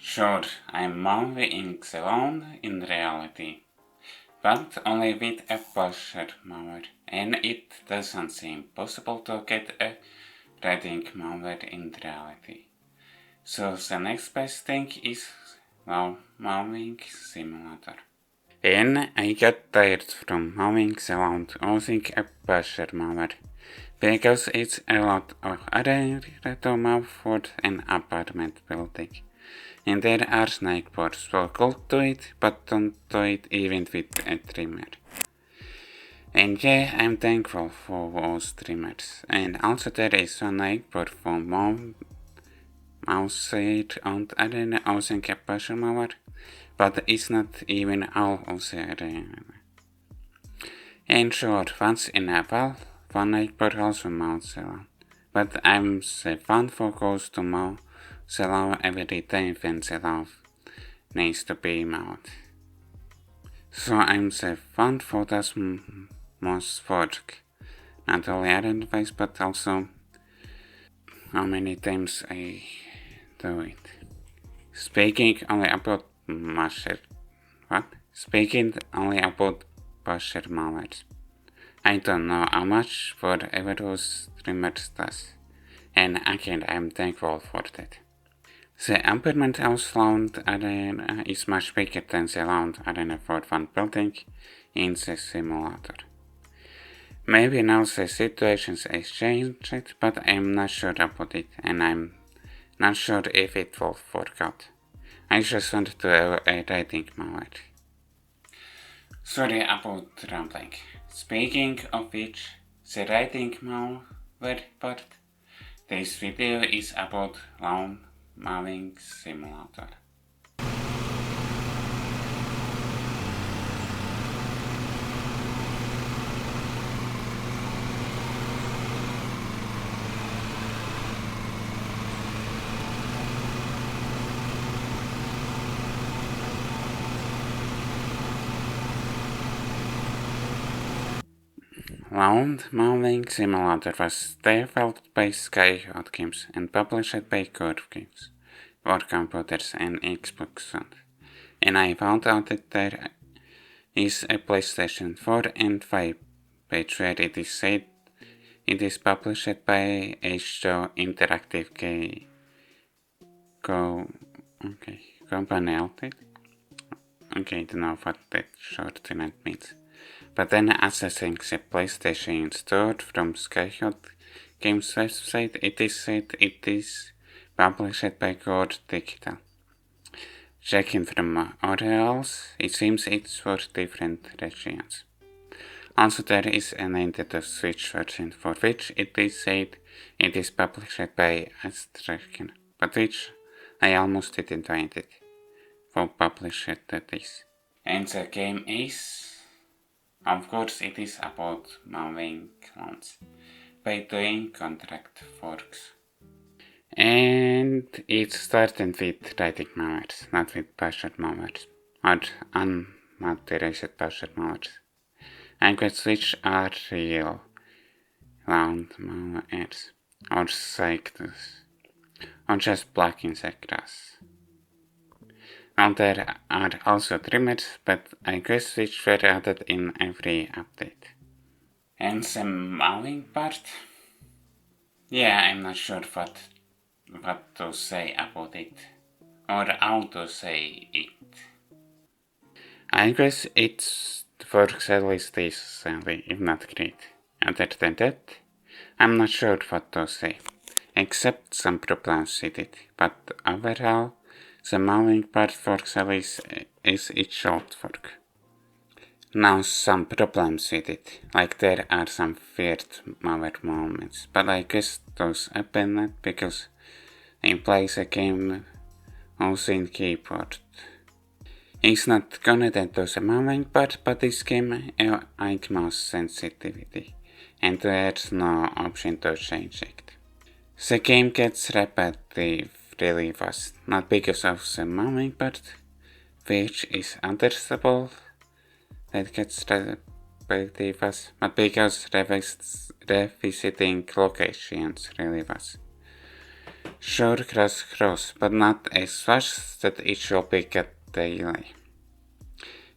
Sure, I'm mowing the lawn in reality, but only with a pusher mower, and it doesn't seem possible to get a riding mower in reality. So the next best thing is Lawn Mowing Simulator. And I got tired from mowing the lawn using a pusher mower, because it's a lot of area to mow for an apartment building. And there are snakeboards so cool to it, but don't do it even with a trimmer. And yeah, I'm thankful for those trimmers. And also there is a snakeboard for mouse on arena using a pusher mower, but it's not even all of the arena. And sure, once in a while, one snakeboard also mows the lawn. But I'm the one who goes to mow the lawn every day when the lawn needs to be mowed. So I'm the one who does most work. Not only iron-wise, but also how many times I do it. Speaking only about pusher mowers. I don't know how much for ever those trimmers does, and again I'm thankful for that. The apartment house lawn arena is much bigger than the lawn arena for one building in the simulator. Maybe now the situation has changed, but I'm not sure about it, and I'm not sure if it will work out. I just wanted to have a riding mower. Sorry about rambling. Speaking of which, the riding mower part, this video is about Lawn Mowing Simulator. Lawn Mowing Simulator was developed by Skyhawk Games and published by Curve Games for computers and Xbox One. And I found out that there is a PlayStation 4 and 5 page where it is said it is published by H2 Interactive Company Ltd. Okay, I don't know what that shortened means. But then accessing the PlayStation store from Skyhawk Games website, it is said it is published by Core Digital. Checking from URLs, it seems it's for different regions. Also there is a Nintendo Switch version for which it is said it is published by Astrakan, but which I almost didn't find it. For published that is. And the game is... Of course it is about mowing lawns by doing contract works. And it's starting with riding mowers, not with pusher mowers, or unmotorized pusher mowers. I could switch are real lawn mowers, or cycles, or just blocking the grass. Now there are also trimmers, but I guess which were added in every update. And the mowing part? Yeah, I'm not sure what to say about it, or how to say it. I guess it works at least decently, if not great. Other than that, I'm not sure what to say, except some problems with it, but overall, the mowing part works at least as it should work. Now some problems with it, like there are some weird mower moments, but I guess those happen not because I play the game using keyboard. It's not connected to the mowing part, but this game has mouse sensitivity, and there's no option to change it. The game gets repetitive really fast, not because of the mowing part, which is understandable that gets repetitive fast, but because revisiting locations really fast. Sure, grass grows, but not as fast that it should be cut daily.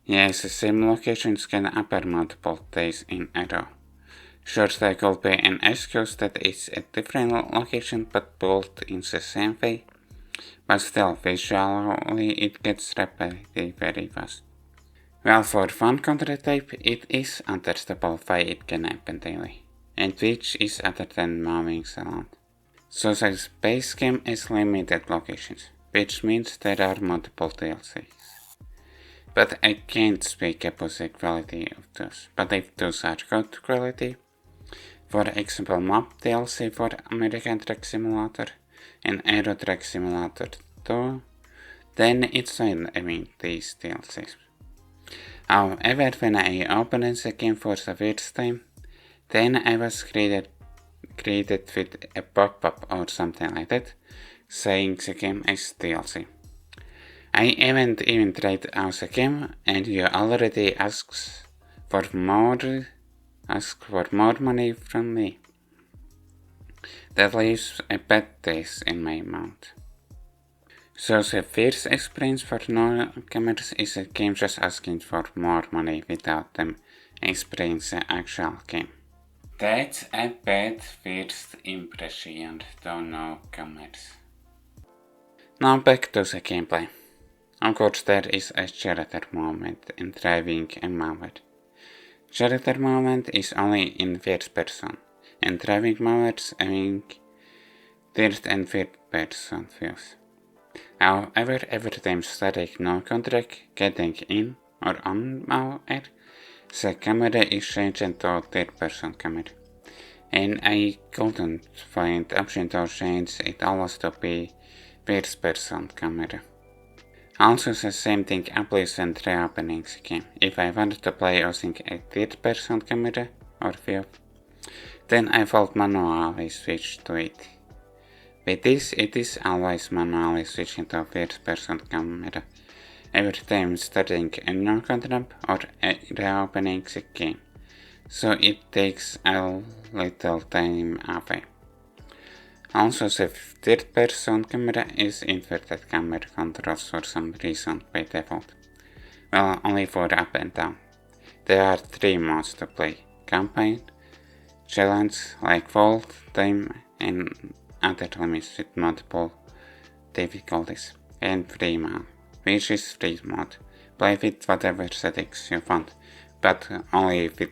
Yes, the same locations can appear multiple days in a row. Sure, there could be an excuse that it's a different location but built in the same way, but still, visually it gets repeated very fast. Well, for one country type, it is understandable why it can happen daily, and which is other than mowing the land. So the base game is limited locations, which means there are multiple DLCs. But I can't speak about the quality of those. But if those are good quality, for example Map DLC for American Truck Simulator and Aero Truck Simulator 2, then it's fine having these DLCs. However, when I opened the game for the first time, then I was greeted with a pop-up or something like that, saying the game is DLC. I haven't even tried out the game, and you already ask for more money from me. That leaves a bad taste in my mouth. So the first experience for newcomers is a game just asking for more money without them experiencing the actual game. That's a bad first impression to newcomers. Now back to the gameplay. Of course, there is a character moment in driving a mower. Character moment is only in first person, and driving mowers having third and third person views. However, every time starting no contract, getting in or on mower, the camera is changed to third person camera. And I couldn't find option to change it always to be first person camera. Also, the same thing applies when reopening the game. If I wanted to play using a third person camera or view, then I would manually switch to it. With this, it is always manually switching to first person camera every time starting a new contract or reopening the game, so it takes a little time away. Also, the third person camera is inverted camera controls for some reason by default. Well, only for up and down. There are 3 modes to play: campaign, challenge like full time, and other limits with multiple difficulties, and free mode, which is free mode. Play with whatever settings you want, but only with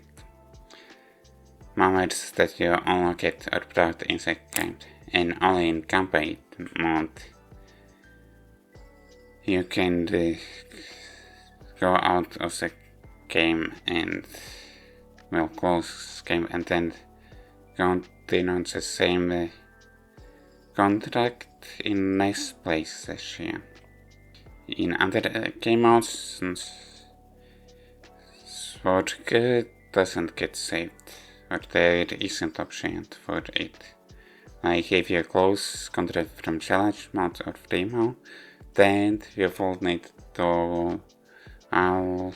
mowers that you unlocked or brought in the game, and only in campaign mode you can go out of the game and will close the game and then continue the same contract in next play session. In other game modes, sword doesn't get saved, or there isn't option for it. Like if you close contract from challenge mode or free mode, then you will need to I'll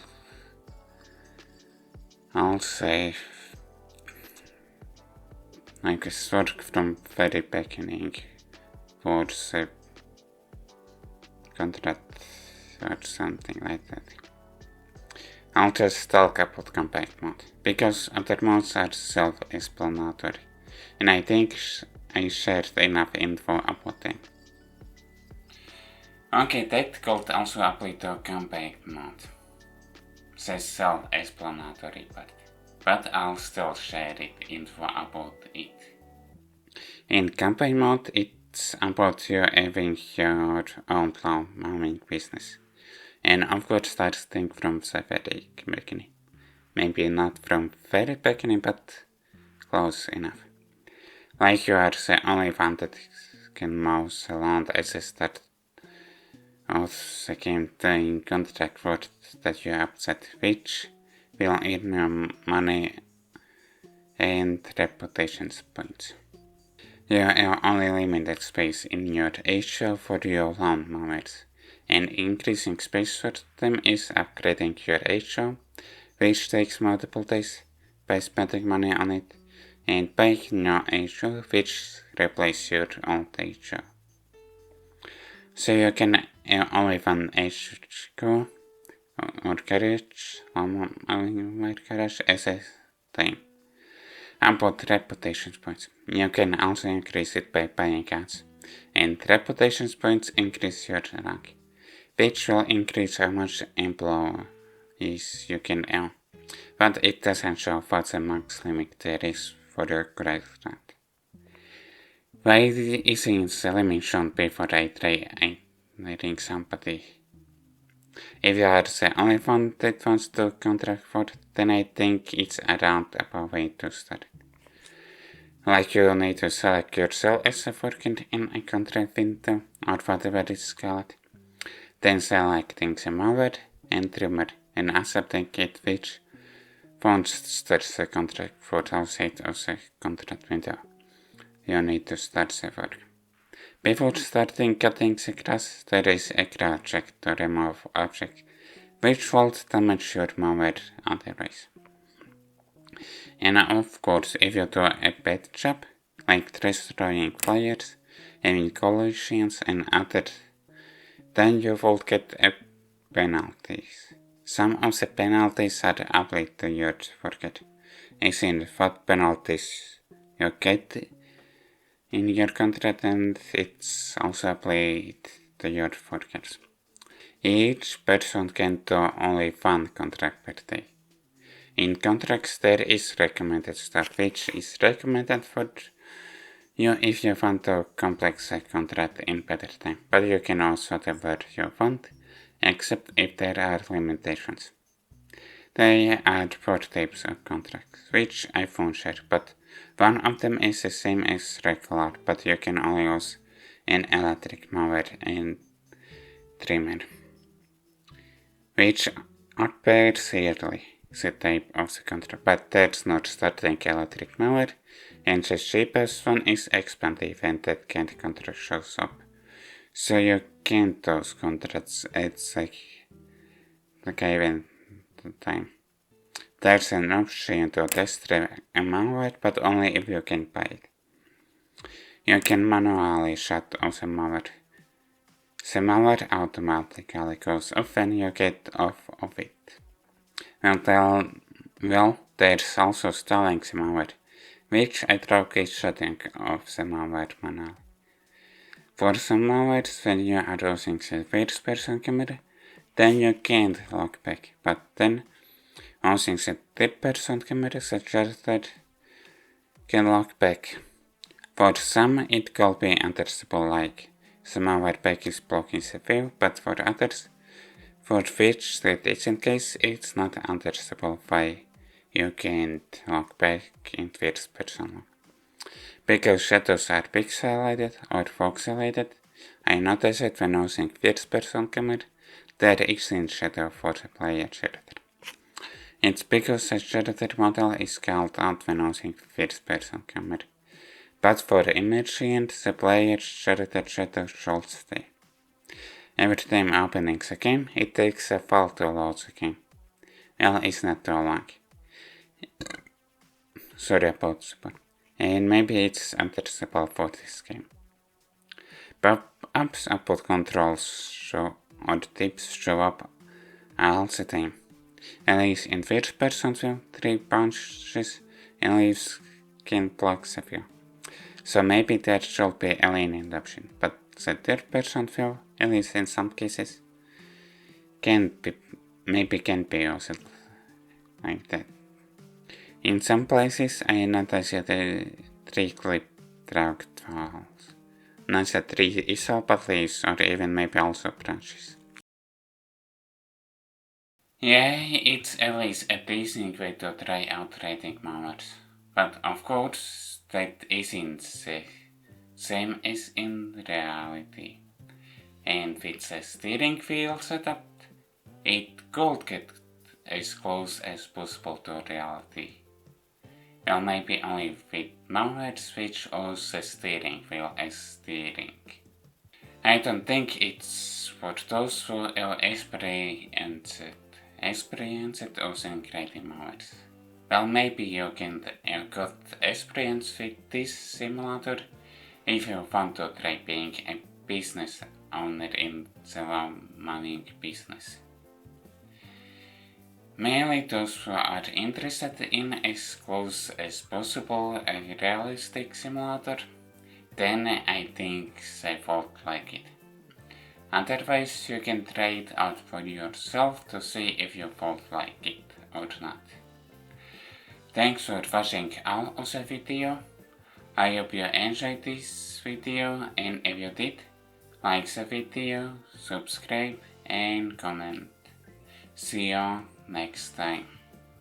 save like a sword from very beginning for the contract or something like that. I'll just talk about campaign mode, because other modes are self-explanatory, and I think I shared enough info about them. Okay, that could also apply to campaign mode, the self-explanatory part, but I'll still share info about it. In campaign mode, it's about you having your own lawn mowing business, and of course starting from the very beginning. Maybe not from very beginning, but close enough. Like you are the only one that can mow the lawn at the start of the game, doing contract work that you upset, which will earn you money and reputation points. You have only limited space in your HO for your lawn mowers, and increasing space for them is upgrading your HO, which takes multiple days by spending money on it, and buying new HO, which replaces your old HO. So you can only one HQ or garage, lawn mowing garage as a thing. About reputation points. You can also increase it by buying ads, and reputation points increase your rank, which will increase how much employees you can earn, but it doesn't show what the max limit there is for your grade rank. Why isn't the limit shown before I try hiring somebody? If you are the only one that wants to contract for, then I think it's around about way to start. Like you need to select yourself as a working in a contract window or whatever it's called, then selecting the mower and trimmer and accepting it which wants to start the contract for outside of the contract window. You need to start the work. Before starting cutting the grass, there is a grass check to remove objects which will damage your mower otherwise. And of course, if you do a bad job, like destroying flyers, having collisions and others, then you will get penalties. Some of the penalties are applied to your worker. As in what penalties you get in your contract, and it's also applied to your workers. Each person can do only one contract per day. In contracts, there is recommended stuff which is recommended for you if you want to complex a contract in better time, but you can also whatever you want, except if there are limitations. There are 4 types of contracts, which I won't share, but one of them is the same as regular, but you can only use an electric mower and trimmer, which appears yearly. The type of the contract, but there's no starting electric mower, and the cheapest one is expensive and that can't contract shows up. So you can't those contracts at the given time. There's an option to test a mower, but only if you can buy it. You can manually shut off the mower. The mower automatically goes off when you get off of it. Well, there's also stalling the mower, which I thought is shutting off the mower manually. For some mowers, when you are using the first-person camera, then you can't look back, but then using the third-person camera, the charger can look back. For some, it could be understandable, like the mower back is blocking the view, but for others, for which that isn't case, it's not understandable why you can't look back in first person. Because shadows are pixelated or voxelated, I noticed it when using first person camera, there isn't shadow for the player shader. It's because the shader model is called out when using first person camera. But for immersion, the player's shader shadow should stay. Every time opening the game, it takes a while to load the game. Well, it's not too long. Sorry about that. And maybe it's understandable for this game. Pop-ups about controls show or tips show up all the time. At least in first person view, 3 punches and leaves can block the view. So maybe there should be a lenient option, but the third person view, at least in some cases, can be used like that. In some places, I noticed the 3 clip drag files. Not the 3 ISO, but leaves, or even maybe also branches. Yeah, it's at least a decent way to try out riding mowers. But of course, that isn't the same as in reality. And with the steering wheel setup, it could get as close as possible to reality. Well, maybe only with mowers which use the steering wheel as steering. I don't think it's for those who are experienced using riding mowers. Well, maybe you can get experience with this simulator if you want to try being a business owner in the lawn mowing business. Mainly those who are interested in as close as possible a realistic simulator, then I think they won't like it. Otherwise, you can try it out for yourself to see if you won't like it or not. Thanks for watching all of the video. I hope you enjoyed this video, and if you did, like the video, subscribe and comment. See you next time.